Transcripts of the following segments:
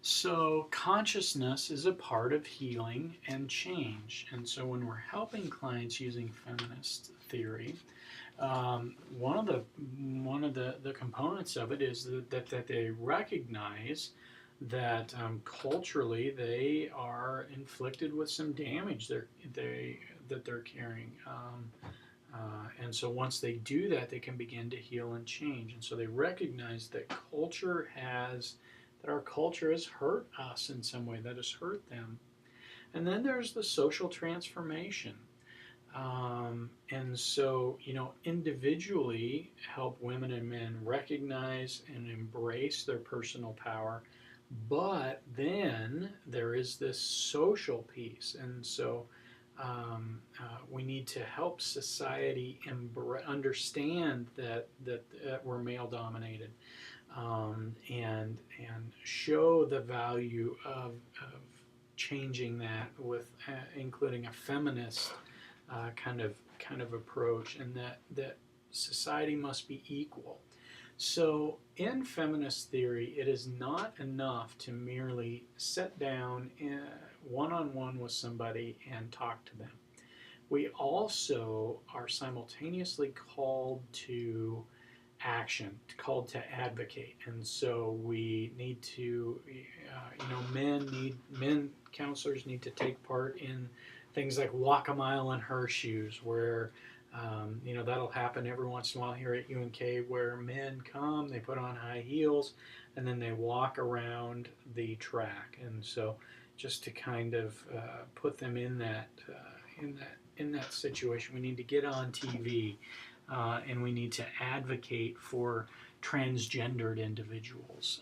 So, consciousness is a part of healing and change. And so, when we're helping clients using feminist theory, one of the components of it is that they recognize that culturally they are inflicted with some damage that they're carrying. And so once they do that, they can begin to heal and change. And so they recognize that our culture has hurt us in some way, that has hurt them. And then there's the social transformation. And so, individually help women and men recognize and embrace their personal power. But then there is this social piece. And so we need to help society understand that we're male dominated, and show the value of changing that with including a feminist kind of approach, and that society must be equal. So in feminist theory, it is not enough to merely sit down one-on-one with somebody and talk to them. We also are simultaneously called to action, called to advocate. And so we need to, men counselors need to take part in things like walk a mile in her shoes, where that'll happen every once in a while here at UNK, where men come, they put on high heels, and then they walk around the track. And so just to kind of put them in that situation, we need to get on TV, and we need to advocate for transgendered individuals.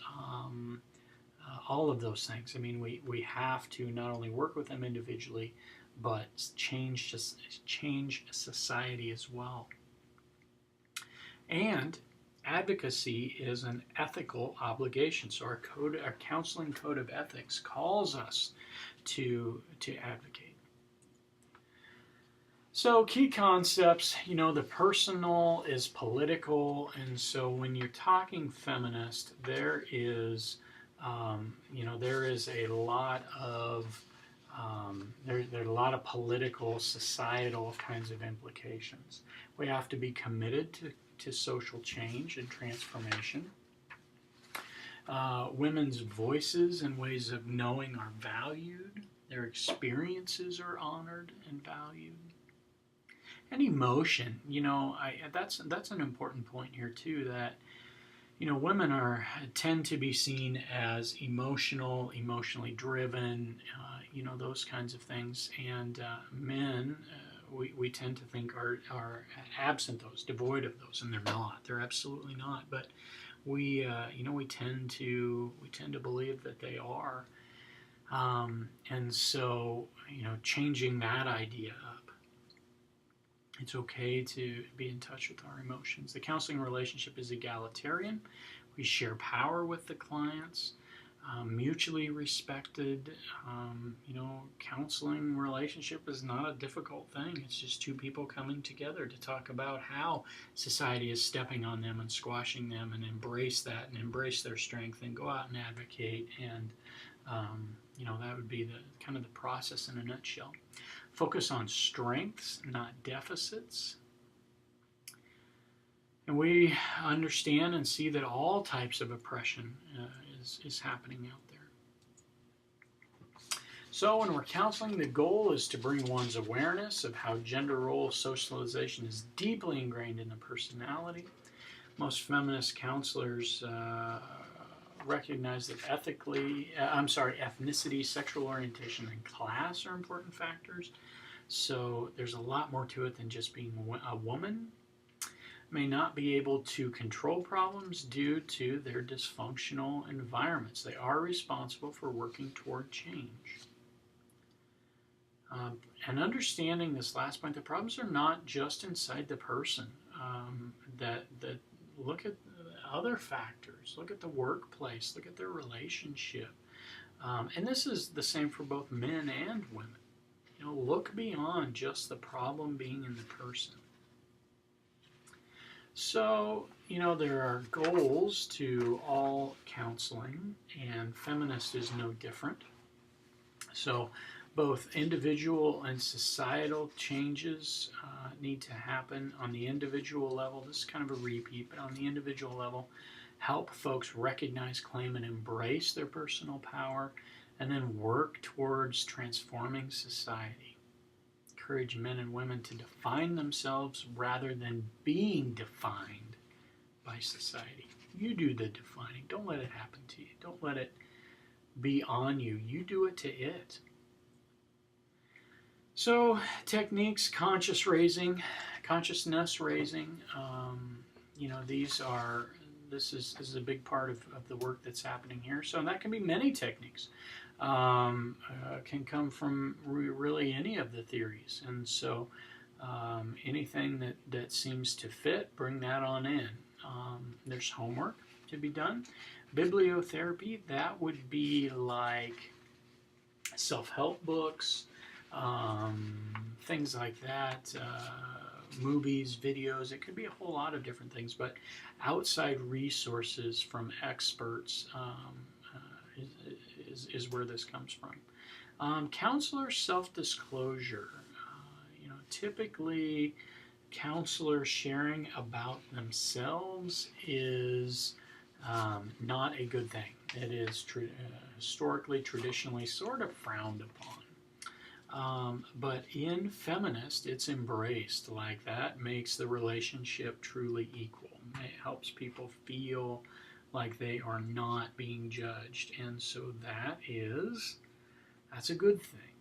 All of those things. I mean, we have to not only work with them individually, but change society as well. And advocacy is an ethical obligation. So our counseling code of ethics calls us to advocate. So key concepts, the personal is political, and so when you're talking feminist, there is a lot of there are a lot of political, societal kinds of implications. We have to be committed to social change and transformation. Women's voices and ways of knowing are valued. Their experiences are honored and valued. And emotion, that's an important point here too, that women tend to be seen as emotionally driven, those kinds of things, and men, we tend to think are absent those, devoid of those, and they're not. They're absolutely not. But we tend to believe that they are, and so changing that idea up. It's okay to be in touch with our emotions. The counseling relationship is egalitarian. We share power with the clients, mutually respected. Counseling relationship is not a difficult thing. It's just two people coming together to talk about how society is stepping on them and squashing them, and embrace that and embrace their strength and go out and advocate. And that would be the kind of the process in a nutshell. Focus on strengths, not deficits. And we understand and see that all types of oppression is happening out there. So when we're counseling, the goal is to bring one's awareness of how gender role socialization is deeply ingrained in the personality. Most feminist counselors recognize that ethnicity, sexual orientation, and class are important factors. So there's a lot more to it than just being a woman. May not be able to control problems due to their dysfunctional environments. They are responsible for working toward change. And understanding this last point, the problems are not just inside the person. That look at other factors, look at the workplace, look at their relationship. And this is the same for both men and women. Look beyond just the problem being in the person. So, there are goals to all counseling, and feminist is no different. So both individual and societal changes need to happen on the individual level. This is kind of a repeat, but on the individual level, help folks recognize, claim, and embrace their personal power, and then work towards transforming society. Encourage men and women to define themselves rather than being defined by society. You do the defining. Don't let it happen to you. Don't let it be on you. You do it to it. So techniques, consciousness raising. This is a big part of the work that's happening here. So that can be many techniques. Can come from really any of the theories. And so anything that seems to fit, bring that on in. There's homework to be done. Bibliotherapy, that would be like self-help books, things like that, movies, videos. It could be a whole lot of different things, but outside resources from experts is where this comes from. Counselor self-disclosure. Typically, counselors sharing about themselves is not a good thing. It is historically, traditionally sort of frowned upon. But in feminist, it's embraced like that, makes the relationship truly equal. It helps people feel like they are not being judged. And so that's a good thing.